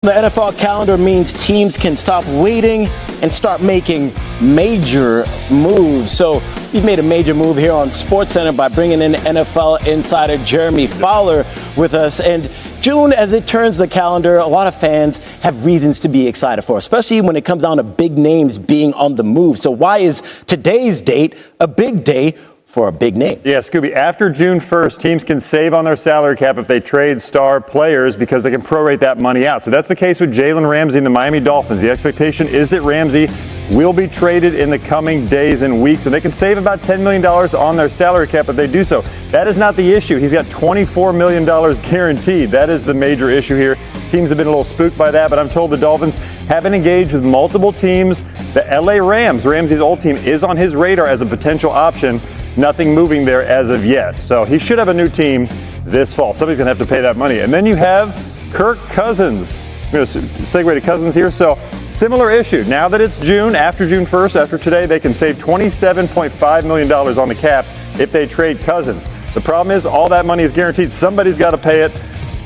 The NFL calendar means teams can stop waiting and start making major moves. So we've made a major move here on SportsCenter by bringing in NFL insider Jeremy Fowler with us. And June, as it turns the calendar, a lot of fans have reasons to be excited for, especially when it comes down to big names being on the move. So why is today's date a big day for a big name? Yeah, Scooby, after June 1st, teams can save on their salary cap if they trade star players because they can prorate that money out. So that's the case with Jalen Ramsey and the Miami Dolphins. The expectation is that Ramsey will be traded in the coming days and weeks, and they can save about $10 million on their salary cap if they do so. That is not the issue. He's got $24 million guaranteed. That is the major issue here. Teams have been a little spooked by that, but I'm told the Dolphins have been engaged with multiple teams. The LA Rams, Ramsey's old team, is on his radar as a potential option. Nothing moving there as of yet. So he should have a new team this fall. Somebody's going to have to pay that money. And then you have Kirk Cousins. I'm going to segue to Cousins here. So similar issue. Now that it's June, after June 1st, after today, they can save $27.5 million on the cap if they trade Cousins. The problem is all that money is guaranteed. Somebody's got to pay it.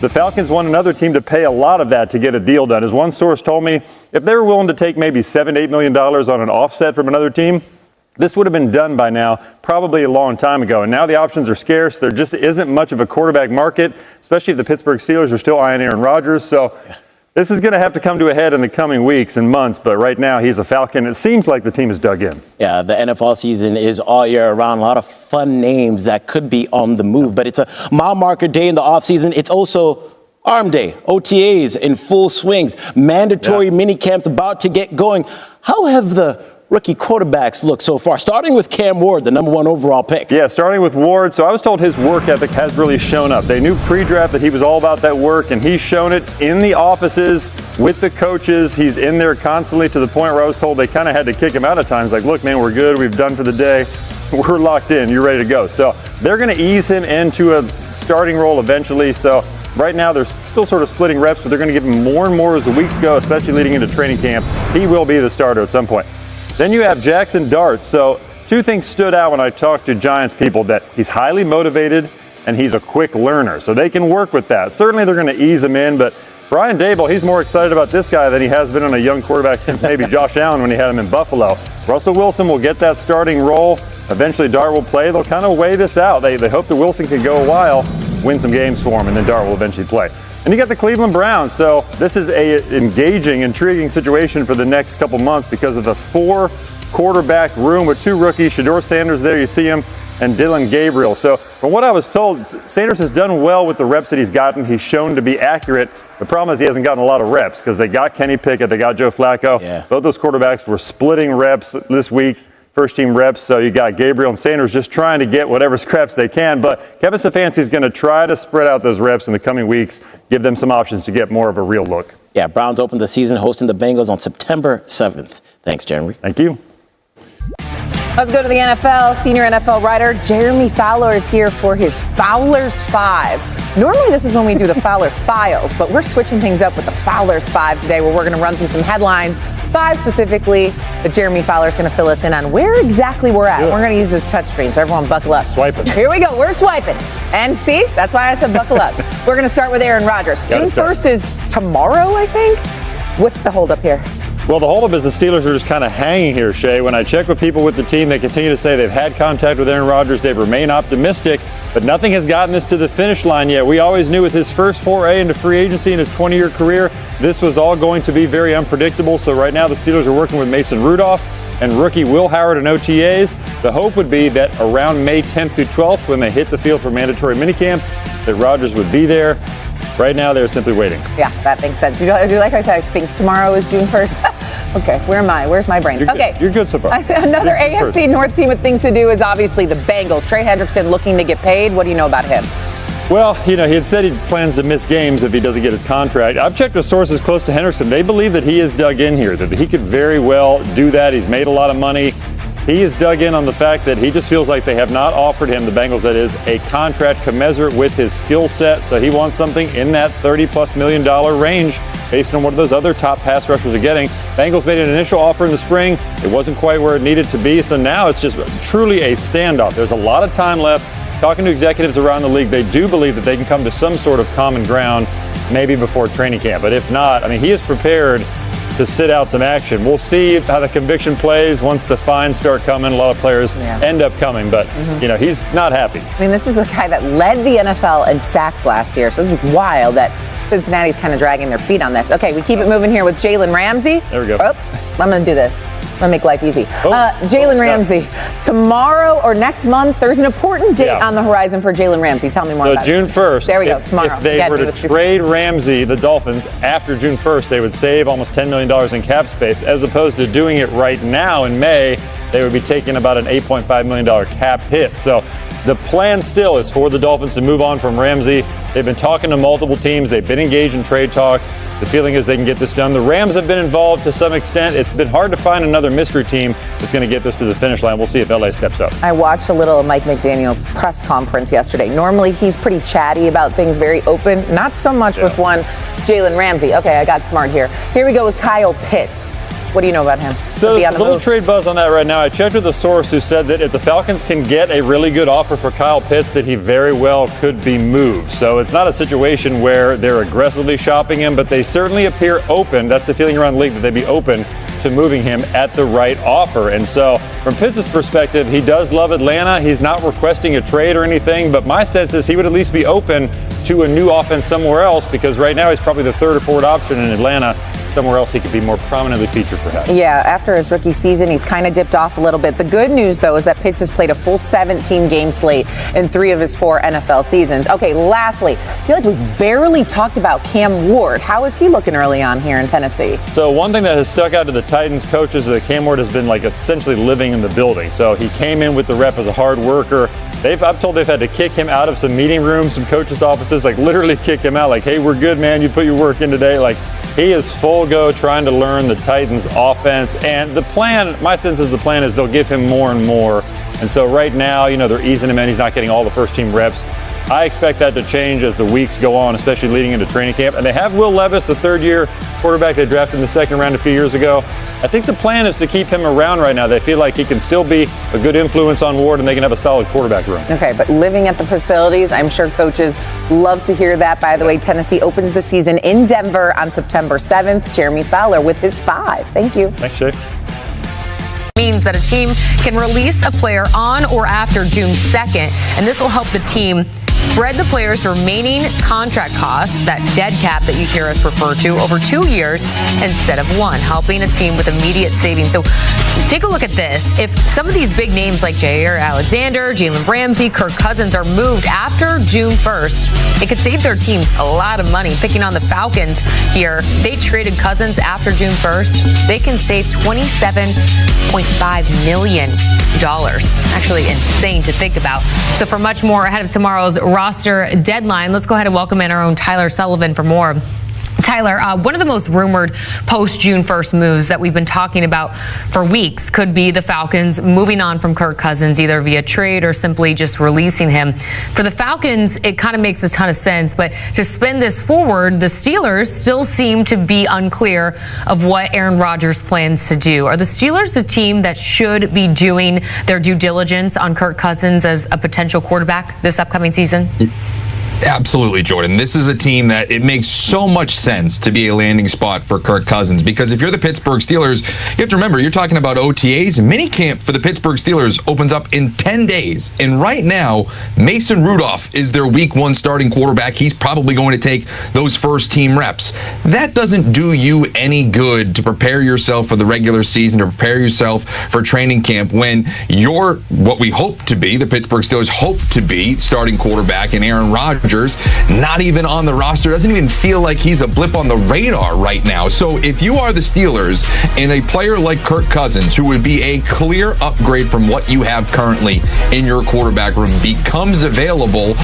The Falcons want another team to pay a lot of that to get a deal done. As one source told me, if they were willing to take maybe $7 to $8 million on an offset from another team, this would have been done by now, probably a long time ago. And now the options are scarce. There just isn't much of a quarterback market, especially if the Pittsburgh Steelers are still eyeing Aaron Rodgers. So this is going to have to come to a head in the coming weeks and months. But right now, he's a Falcon. It seems like the team is dug in. Yeah, the NFL season is all year round. A lot of fun names that could be on the move. But it's a mile marker day in the offseason. It's also Arm Day, OTAs in full swings, mandatory mini camps about to get going. How have the rookie quarterbacks look so far? Starting with Cam Ward, the number 1 overall pick. Yeah, starting with Ward. So I was told his work ethic has really shown up. They knew pre-draft that he was all about that work, and he's shown it in the offices with the coaches. He's in there constantly to the point where I was told they kind of had to kick him out at times. Like, look, man, we're good. We've done for the day. We're locked in. You're ready to go. So they're going to ease him into a starting role eventually. So right now they're still sort of splitting reps, but they're going to give him more and more as the weeks go, especially leading into training camp. He will be the starter at some point. Then you have Jackson Dart. So two things stood out when I talked to Giants people, that he's highly motivated and he's a quick learner. So they can work with that. Certainly they're going to ease him in, but Brian Daboll, he's more excited about this guy than he has been on a young quarterback since maybe Josh Allen when he had him in Buffalo. Russell Wilson will get that starting role. Eventually Dart will play. They'll kind of weigh this out. They hope that Wilson can go a while, win some games for him, and then Dart will eventually play. And you got the Cleveland Browns. So this is a engaging, intriguing situation for the next couple months because of the 4 quarterback room with 2 rookies. Shedeur Sanders there, you see him, and Dylan Gabriel. So from what I was told, Sanders has done well with the reps that he's gotten. He's shown to be accurate. The problem is he hasn't gotten a lot of reps because they got Kenny Pickett, they got Joe Flacco. Yeah. Both those quarterbacks were splitting reps this week, first team reps. So you got Gabriel and Sanders just trying to get whatever scraps they can. But Kevin Stefanski is going to try to spread out those reps in the coming weeks, give them some options to get more of a real look. Yeah, Browns open the season hosting the Bengals on September 7th. Thanks, Jeremy. Thank you. Let's go to the NFL. Senior NFL writer Jeremy Fowler is here for his Fowler's 5. Normally this is when we do the Fowler Files, but we're switching things up with the Fowler's 5 today, where we're going to run through some headlines, 5 specifically, that Jeremy Fowler is going to fill us in on where exactly we're at. We're going to use this touchscreen, so everyone buckle up. Swiping. Here we go. We're swiping. And see, that's why I said buckle up. We're going to start with Aaron Rodgers. June 1st is tomorrow, I think. What's the holdup here? Well, the holdup is the Steelers are just kind of hanging here, Shay. When I check with people with the team, they continue to say they've had contact with Aaron Rodgers. They've remained optimistic, but nothing has gotten this to the finish line yet. We always knew with his first foray into free agency in his 20-year career, this was all going to be very unpredictable. So right now the Steelers are working with Mason Rudolph and rookie Will Howard in OTAs. The hope would be that around May 10th through 12th, when they hit the field for mandatory minicamp, that Rodgers would be there. Right now, they're simply waiting. Yeah, that makes sense. You know, like I said, I think tomorrow is June 1st. Okay, where am I? Where's my brain? You're good so far. Another AFC North team with things to do is obviously the Bengals. Trey Hendrickson looking to get paid. What do you know about him? Well, he had said he plans to miss games if he doesn't get his contract. I've checked with sources close to Hendrickson. They believe that he is dug in here, that he could very well do that. He's made a lot of money. He is dug in on the fact that he just feels like they have not offered him, the Bengals that is, a contract commensurate with his skill set. So he wants something in that $30+ million range based on what those other top pass rushers are getting. Bengals made an initial offer in the spring. It wasn't quite where it needed to be. So now it's just truly a standoff. There's a lot of time left. talking to executives around the league, they do believe that they can come to some sort of common ground maybe before training camp. But if not, I mean, he is prepared to sit out some action. We'll see how the conviction plays once the fines start coming. A lot of players end up coming, but he's not happy. I mean, this is the guy that led the NFL in sacks last year, so it's wild that Cincinnati's kind of dragging their feet on this. Okay, we keep it moving here with Jalen Ramsey. There we go. Oh, I'm going to do this. I'm going to make life easy. Jalen Ramsey, tomorrow or next month, there's an important date on the horizon for Jalen Ramsey. Tell me more about June 1st. There we go, tomorrow. If they were to trade Ramsey, the Dolphins, after June 1st, they would save almost $10 million in cap space. As opposed to doing it right now in May, they would be taking about an $8.5 million cap hit. So the plan still is for the Dolphins to move on from Ramsey. They've been talking to multiple teams. They've been engaged in trade talks. The feeling is they can get this done. The Rams have been involved to some extent. It's been hard to find another mystery team that's going to get this to the finish line. We'll see if LA steps up. I watched a little of Mike McDaniel's press conference yesterday. Normally he's pretty chatty about things, very open. Not so much with one Jalen Ramsey. Okay, I got smart here. Here we go with Kyle Pitts. What do you know about him? So a little trade buzz on that right now. I checked with a source who said that if the Falcons can get a really good offer for Kyle Pitts, that he very well could be moved. So it's not a situation where they're aggressively shopping him, but they certainly appear open. That's the feeling around the league, that they'd be open to moving him at the right offer. And so from Pitts' perspective, he does love Atlanta. He's not requesting a trade or anything, but my sense is he would at least be open to a new offense somewhere else, because right now he's probably the third or fourth option in Atlanta. Somewhere else he could be more prominently featured perhaps. Yeah, after his rookie season, he's kind of dipped off a little bit. The good news, though, is that Pitts has played a full 17-game slate in 3 of his 4 NFL seasons. Okay, lastly, I feel like we've barely talked about Cam Ward. How is he looking early on here in Tennessee? So one thing that has stuck out to the Titans coaches is that Cam Ward has been essentially living in the building. So he came in with the rep as a hard worker. I'm told they've had to kick him out of some meeting rooms, some coaches' offices, literally kick him out. Hey, we're good, man. You put your work in today. He is full go trying to learn the Titans' offense. And the plan, my sense is they'll give him more and more. And so right now, they're easing him in. He's not getting all the first-team reps. I expect that to change as the weeks go on, especially leading into training camp. And they have Will Levis, the third-year quarterback they drafted in the second round a few years ago. I think the plan is to keep him around right now. They feel like he can still be a good influence on Ward, and they can have a solid quarterback room. Okay, but living at the facilities, I'm sure coaches love to hear that. By the way, Tennessee opens the season in Denver on September 7th. Jeremy Fowler with his 5. Thank you. Thanks, Shay. Means that a team can release a player on or after June 2nd, and this will help the team spread the player's remaining contract costs, that dead cap that you hear us refer to, over 2 years instead of 1, helping a team with immediate savings. So take a look at this. If some of these big names like Jair Alexander, Jalen Ramsey, Kirk Cousins are moved after June 1st, it could save their teams a lot of money. Picking on the Falcons here, they traded Cousins after June 1st. They can save $27.5 million. Actually insane to think about. So for much more ahead of tomorrow's roster deadline, let's go ahead and welcome in our own Tyler Sullivan for more. Tyler, one of the most rumored post-June 1st moves that we've been talking about for weeks could be the Falcons moving on from Kirk Cousins, either via trade or simply just releasing him. For the Falcons, it kind of makes a ton of sense, but to spin this forward, the Steelers still seem to be unclear of what Aaron Rodgers plans to do. Are the Steelers the team that should be doing their due diligence on Kirk Cousins as a potential quarterback this upcoming season? Absolutely, Jordan. This is a team that it makes so much sense to be a landing spot for Kirk Cousins, because if you're the Pittsburgh Steelers, you have to remember, you're talking about OTAs. Minicamp for the Pittsburgh Steelers opens up in 10 days. And right now, Mason Rudolph is their week 1 starting quarterback. He's probably going to take those first team reps. That doesn't do you any good to prepare yourself for the regular season, to prepare yourself for training camp, when you're what we hope to be, the Pittsburgh Steelers hope to be, starting quarterback, and Aaron Rodgers not even on the roster, doesn't even feel like he's a blip on the radar right now. So if you are the Steelers and a player like Kirk Cousins, who would be a clear upgrade from what you have currently in your quarterback room, becomes available,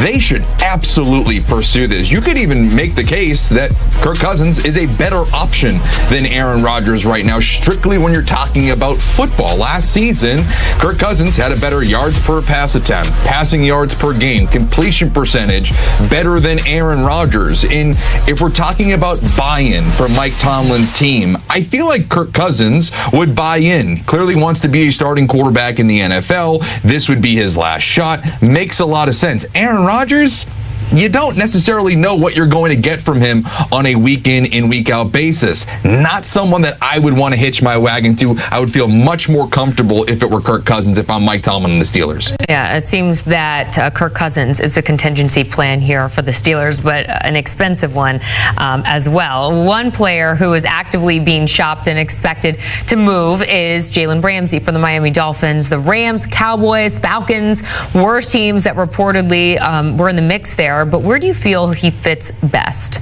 they should absolutely pursue this. You could even make the case that Kirk Cousins is a better option than Aaron Rodgers right now, strictly when you're talking about football. Last season, Kirk Cousins had a better yards per pass attempt, passing yards per game, completion percentage, percentage better than Aaron Rodgers. And if we're talking about buy-in from Mike Tomlin's team, I feel like Kirk Cousins would buy in. Clearly wants to be a starting quarterback in the NFL. This would be his last shot. Makes a lot of sense. Aaron Rodgers, you don't necessarily know what you're going to get from him on a week in and week out basis. Not someone that I would want to hitch my wagon to. I would feel much more comfortable if it were Kirk Cousins, if I'm Mike Tomlin and the Steelers. Yeah, it seems that Kirk Cousins is the contingency plan here for the Steelers, but an expensive one as well. One player who is actively being shopped and expected to move is Jalen Ramsey from the Miami Dolphins. The Rams, Cowboys, Falcons were teams that reportedly were in the mix there. But where do you feel he fits best?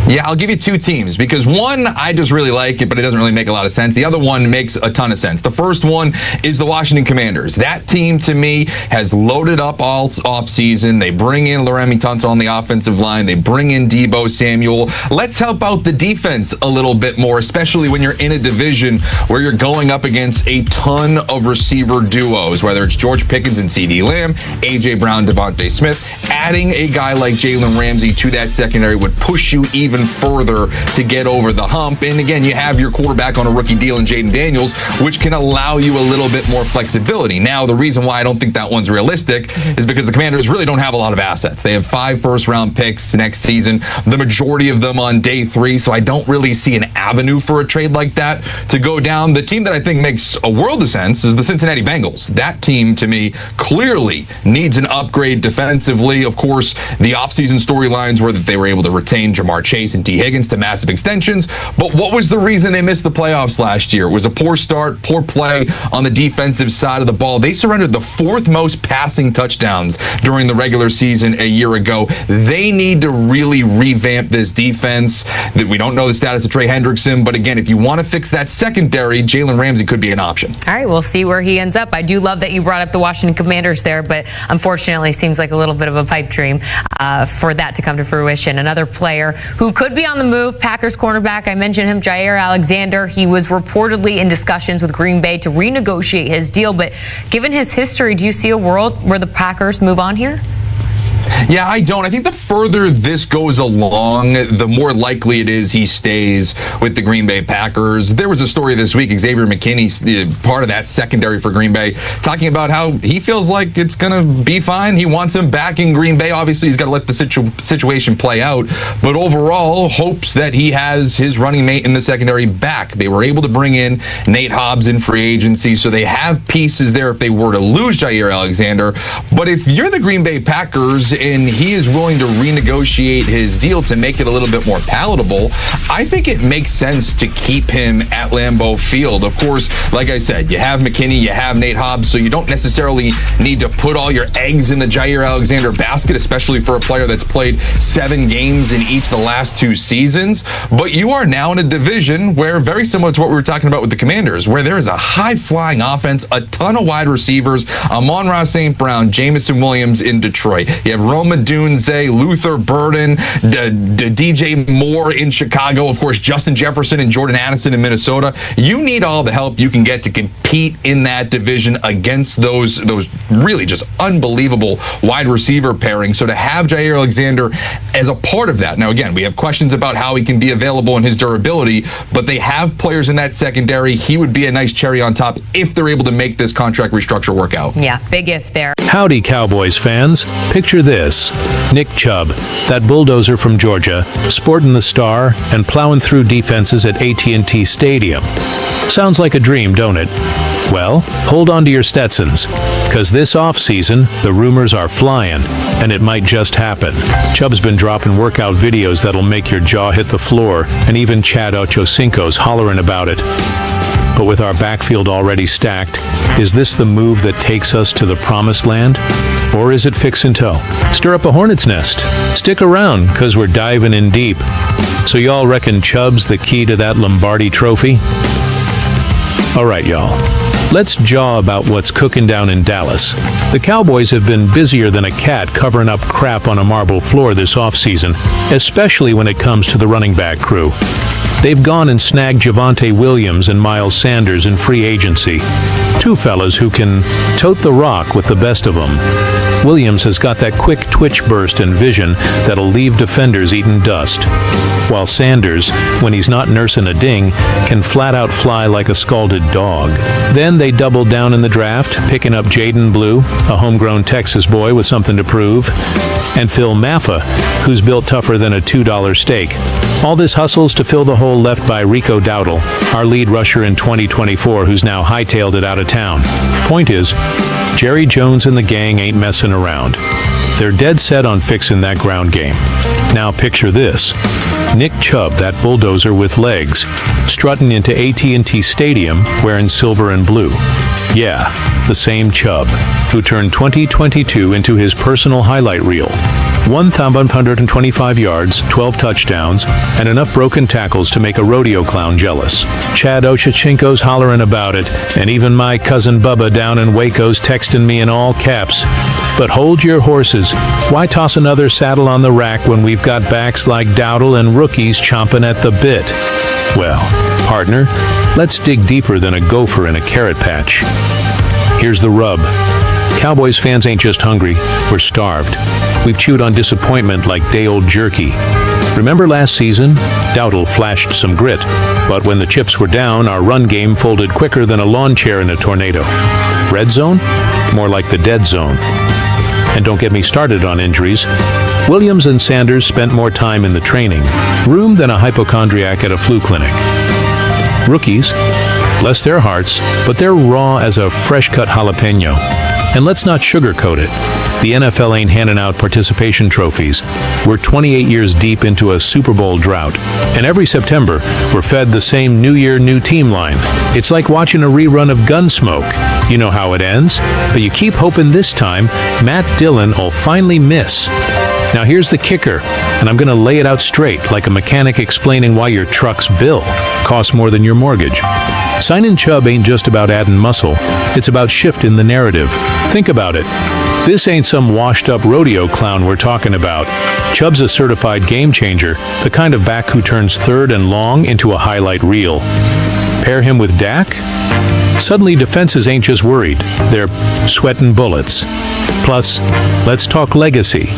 Yeah, I'll give you two teams because one, I just really like it, but it doesn't really make a lot of sense. The other one makes a ton of sense. The first one is the Washington Commanders. That team, to me, has loaded up all offseason. They bring in Laramie Tunsil on the offensive line. They bring in Deebo Samuel. Let's help out the defense a little bit more, especially when you're in a division where you're going up against a ton of receiver duos, whether it's George Pickens and CeeDee Lamb, A.J. Brown, Devontae Smith. Adding a guy like Jalen Ramsey to that secondary would push you even further to get over the hump. And again, you have your quarterback on a rookie deal in Jaden Daniels, which can allow you a little bit more flexibility. Now, the reason why I don't think that one's realistic is because the Commanders really don't have a lot of assets. They have 5 first-round picks next season, the majority of them on day 3, so I don't really see an avenue for a trade like that to go down. The team that I think makes a world of sense is the Cincinnati Bengals. That team, to me, clearly needs an upgrade defensively. Of course, the offseason storylines were that they were able to retain Jamar Chase and T. Higgins to massive extensions. But what was the reason they missed the playoffs last year? It was a poor start, poor play on the defensive side of the ball. They surrendered the 4th most passing touchdowns during the regular season a year ago. They need to really revamp this defense. We don't know the status of Trey Hendrickson, but again, if you want to fix that secondary, Jalen Ramsey could be an option. All right, we'll see where he ends up. I do love that you brought up the Washington Commanders there, but unfortunately seems like a little bit of a pipe dream for that to come to fruition. Another player who could be on the move, Packers cornerback, I mentioned him, Jair Alexander. He was reportedly in discussions with Green Bay to renegotiate his deal, but given his history, do you see a world where the Packers move on here? Yeah, I don't. I think the further this goes along, the more likely it is he stays with the Green Bay Packers. There was a story this week, Xavier McKinney, part of that secondary for Green Bay, talking about how he feels like it's going to be fine. He wants him back in Green Bay. Obviously, he's got to let the situation play out. But overall, hopes that he has his running mate in the secondary back. They were able to bring in Nate Hobbs in free agency, so they have pieces there if they were to lose Jair Alexander. But if you're the Green Bay Packers and he is willing to renegotiate his deal to make it a little bit more palatable, I think it makes sense to keep him at Lambeau Field. Of course, like I said, you have McKinney, you have Nate Hobbs, so you don't necessarily need to put all your eggs in the Jair Alexander basket, especially for a player that's played 7 games in each of the last 2 seasons. But you are now in a division where, very similar to what we were talking about with the Commanders, where there is a high-flying offense, a ton of wide receivers, Amon-Ra St. Brown, Jamison Williams in Detroit. You have Rome Odunze, Luther Burden, DJ Moore in Chicago, of course, Justin Jefferson and Jordan Addison in Minnesota. You need all the help you can get to compete in that division against those really just unbelievable wide receiver pairings. So to have Jair Alexander as a part of that. Now, again, we have questions about how he can be available and his durability, but they have players in that secondary. He would be a nice cherry on top if they're able to make this contract restructure work out. Yeah, big if there. Howdy, Cowboys fans. Picture this. Nick Chubb, that bulldozer from Georgia, sporting the star and plowing through defenses at AT&T Stadium. Sounds like a dream, don't it? Well, hold on to your Stetsons, because this offseason, the rumors are flying, and it might just happen. Chubb's been dropping workout videos that'll make your jaw hit the floor, and even Chad Ochocinco's hollering about it. But with our backfield already stacked, is this the move that takes us to the promised land? Or is it fix and toe? Stir up a hornet's nest. Stick around, because we're diving in deep. So y'all reckon Chubb's the key to that Lombardi trophy? All right, y'all. Let's jaw about what's cooking down in Dallas. The Cowboys have been busier than a cat covering up crap on a marble floor this offseason, especially when it comes to the running back crew. They've gone and snagged Javonte Williams and Miles Sanders in free agency. 2 fellas who can tote the rock with the best of them. Williams has got that quick twitch burst and vision that'll leave defenders eating dust. While Sanders, when he's not nursing a ding, can flat out fly like a scalded dog. Then they doubled down in the draft, picking up Jaden Blue, a homegrown Texas boy with something to prove, and Phil Maffa, who's built tougher than a $2 steak. All this hustles to fill the hole left by Rico Dowdle, our lead rusher in 2024, who's now hightailed it out of town. Point is, Jerry Jones and the gang ain't messing around. They're dead set on fixing that ground game. Now picture this. Nick Chubb, that bulldozer with legs, strutting into AT&T Stadium wearing silver and blue. Yeah, the same Chubb, who turned 2022 into his personal highlight reel. 1,125 yards, 12 touchdowns, and enough broken tackles to make a rodeo clown jealous. Chad Oshachenko's hollering about it, and even my cousin Bubba down in Waco's texting me in all caps. But hold your horses. Why toss another saddle on the rack when we've got backs like Dowdle and rookies chomping at the bit? Well, partner, let's dig deeper than a gopher in a carrot patch. Here's the rub. Cowboys fans ain't just hungry, we're starved. We've chewed on disappointment like day-old jerky. Remember last season? Dowdle flashed some grit, but when the chips were down, our run game folded quicker than a lawn chair in a tornado. Red zone? More like the dead zone. And don't get me started on injuries. Williams and Sanders spent more time in the training room than a hypochondriac at a flu clinic. Rookies, bless their hearts, but they're raw as a fresh-cut jalapeno. And let's not sugarcoat it. The NFL ain't handing out participation trophies. We're 28 years deep into a Super Bowl drought. And every September, we're fed the same New Year, new team line. It's like watching a rerun of Gunsmoke. You know how it ends, but you keep hoping this time Matt Dillon will finally miss. Now here's the kicker, and I'm going to lay it out straight like a mechanic explaining why your truck's bill costs more than your mortgage. Signing Chubb ain't just about adding muscle. It's about shifting the narrative. Think about it. This ain't some washed-up rodeo clown we're talking about. Chubb's a certified game changer, the kind of back who turns third and long into a highlight reel. Pair him with Dak? Suddenly defenses ain't just worried. They're sweating bullets. Plus, let's talk legacy.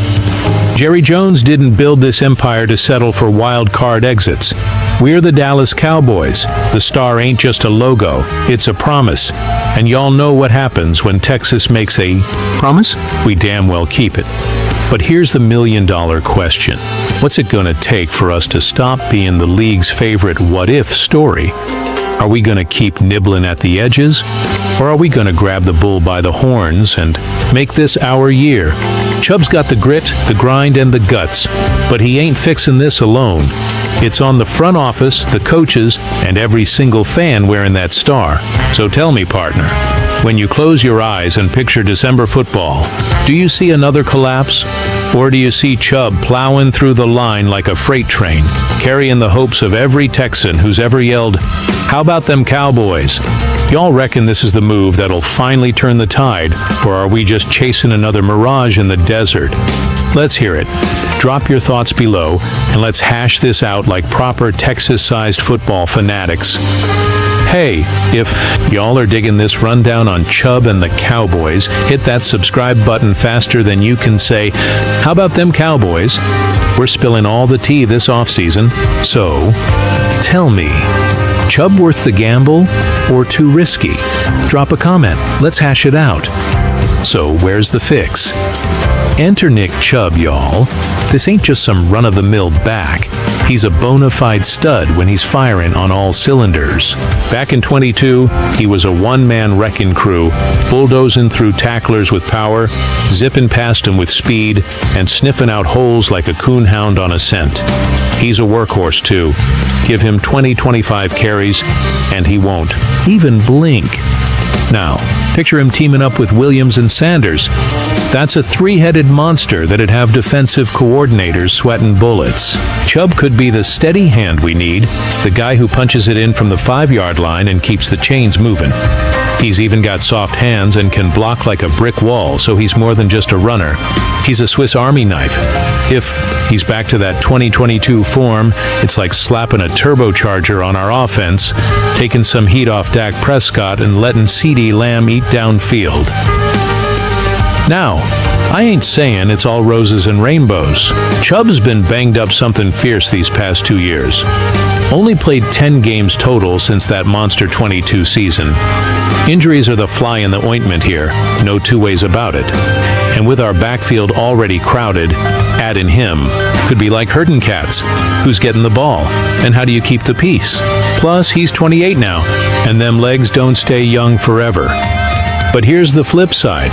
Jerry Jones didn't build this empire to settle for wild card exits. We're the Dallas Cowboys. The star ain't just a logo, it's a promise. And y'all know what happens when Texas makes a promise? We damn well keep it. But here's the million-dollar question. What's it gonna take for us to stop being the league's favorite what-if story? Are we gonna keep nibbling at the edges? Or are we gonna grab the bull by the horns and make this our year? Chubb's got the grit, the grind, and the guts, but he ain't fixing this alone. It's on the front office, the coaches, and every single fan wearing that star. So tell me, partner, when you close your eyes and picture December football, do you see another collapse? Or do you see Chubb plowing through the line like a freight train, carrying the hopes of every Texan who's ever yelled, "How about them Cowboys?" Y'all reckon this is the move that'll finally turn the tide, or are we just chasing another mirage in the desert? Let's hear it. Drop your thoughts below, and let's hash this out like proper Texas-sized football fanatics. Hey, if y'all are digging this rundown on Chubb and the Cowboys, hit that subscribe button faster than you can say, "How about them Cowboys?" We're spilling all the tea this offseason, so tell me, Chubb worth the gamble or too risky? Drop a comment. Let's hash it out. So where's the fix? Enter Nick Chubb, y'all. This ain't just some run-of-the-mill back. He's a bona fide stud when he's firing on all cylinders. Back in 22, he was a one-man wrecking crew, bulldozing through tacklers with power, zipping past them with speed, and sniffing out holes like a coonhound on a scent. He's a workhorse, too. Give him 20-25 carries, and he won't even blink. Now, picture him teaming up with Williams and Sanders. That's a three-headed monster that'd have defensive coordinators sweating bullets. Chubb could be the steady hand we need, the guy who punches it in from the 5-yard line and keeps the chains moving. He's even got soft hands and can block like a brick wall, so he's more than just a runner. He's a Swiss Army knife. If he's back to that 2022 form, it's like slapping a turbocharger on our offense, taking some heat off Dak Prescott and letting CeeDee Lamb eat downfield. Now, I ain't saying it's all roses and rainbows. Chubb's been banged up something fierce these past 2 years. Only played 10 games total since that monster 22 season. Injuries are the fly in the ointment here, no two ways about it. And with our backfield already crowded, add in him could be like herding cats. Who's getting the ball? And how do you keep the peace? Plus, he's 28 now, and them legs don't stay young forever. But here's the flip side.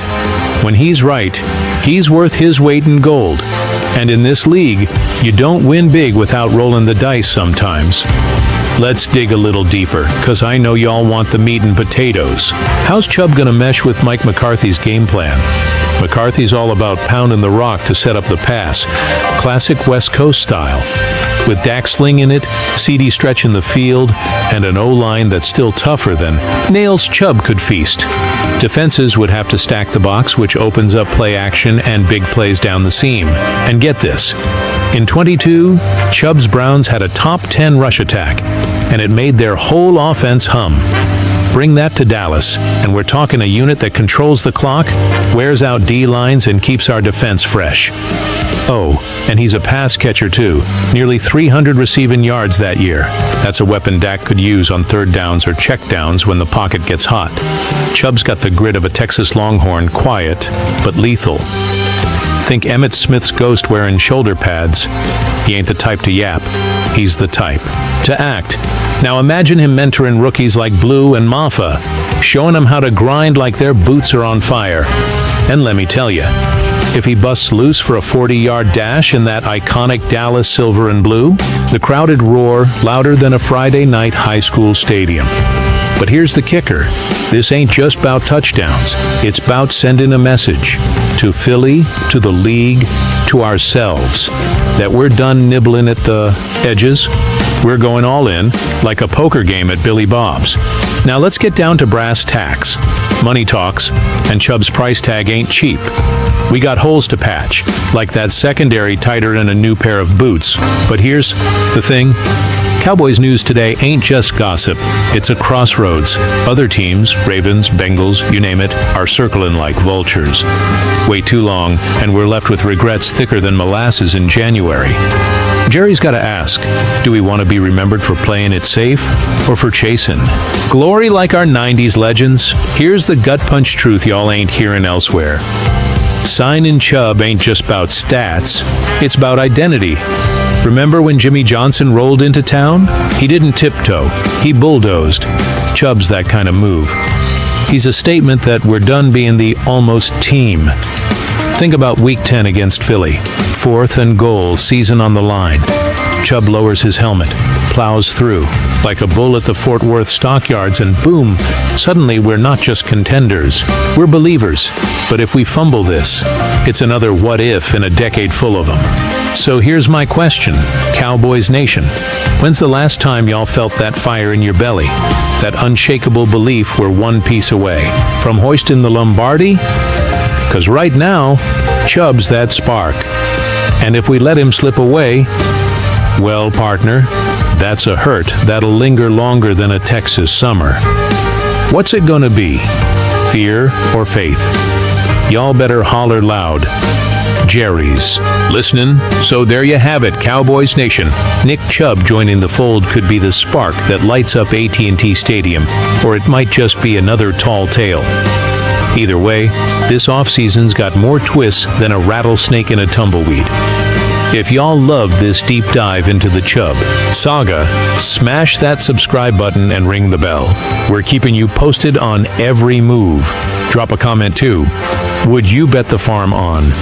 When he's right, he's worth his weight in gold. And in this league, you don't win big without rolling the dice sometimes. Let's dig a little deeper, because I know y'all want the meat and potatoes. How's Chubb gonna mesh with Mike McCarthy's game plan? McCarthy's all about pounding the rock to set up the pass. Classic West Coast style. With Dak slinging it, CD stretching the field, and an O-line that's still tougher than nails Chubb could feast. Defenses would have to stack the box, which opens up play action and big plays down the seam. And get this. In 22, Chubb's Browns had a top 10 rush attack, and it made their whole offense hum. Bring that to Dallas, and we're talking a unit that controls the clock, wears out D-lines, and keeps our defense fresh. Oh, and he's a pass catcher too. Nearly 300 receiving yards that year. That's a weapon Dak could use on third downs or check downs when the pocket gets hot. Chubb's got the grit of a Texas Longhorn, quiet, but lethal. Think Emmitt Smith's ghost wearing shoulder pads. He ain't the type to yap. He's the type to act. Now imagine him mentoring rookies like Blue and Maffa, showing them how to grind like their boots are on fire. And let me tell you, if he busts loose for a 40-yard dash in that iconic Dallas silver and blue, the crowd would roar louder than a Friday night high school stadium. But here's the kicker. This ain't just about touchdowns. It's about sending a message to Philly, to the league, to ourselves, that we're done nibbling at the edges. We're going all in, like a poker game at Billy Bob's. Now let's get down to brass tacks. Money talks, and Chubb's price tag ain't cheap. We got holes to patch, like that secondary tighter than a new pair of boots. But here's the thing. Cowboys news today ain't just gossip. It's a crossroads. Other teams, Ravens, Bengals, you name it, are circling like vultures. Wait too long, and we're left with regrets thicker than molasses in January. Jerry's got to ask, do we want to be remembered for playing it safe or for chasing glory like our 90s legends? Here's the gut punch truth y'all ain't hearing elsewhere. Signing Chubb ain't just about stats, it's about identity. Remember when Jimmy Johnson rolled into town? He didn't tiptoe, he bulldozed. Chubb's that kind of move. He's a statement that we're done being the almost team. Think about Week 10 against Philly. 4th and goal, season on the line. Chubb lowers his helmet, plows through, like a bull at the Fort Worth stockyards, and boom, suddenly we're not just contenders, we're believers. But if we fumble this, it's another what if in a decade full of them. So here's my question, Cowboys Nation. When's the last time y'all felt that fire in your belly? That unshakable belief we're one piece away from hoisting the Lombardi? 'Cause right now, Chubb's that spark. And if we let him slip away, well, partner, that's a hurt that'll linger longer than a Texas summer. What's it gonna be? Fear or faith? Y'all better holler loud. Jerry's listening. So there you have it, Cowboys Nation. Nick Chubb joining the fold could be the spark that lights up AT&T Stadium, or it might just be another tall tale. Either way, this offseason's got more twists than a rattlesnake in a tumbleweed. If y'all love this deep dive into the Chubb saga, smash that subscribe button and ring the bell. We're keeping you posted on every move. Drop a comment too. Would you bet the farm on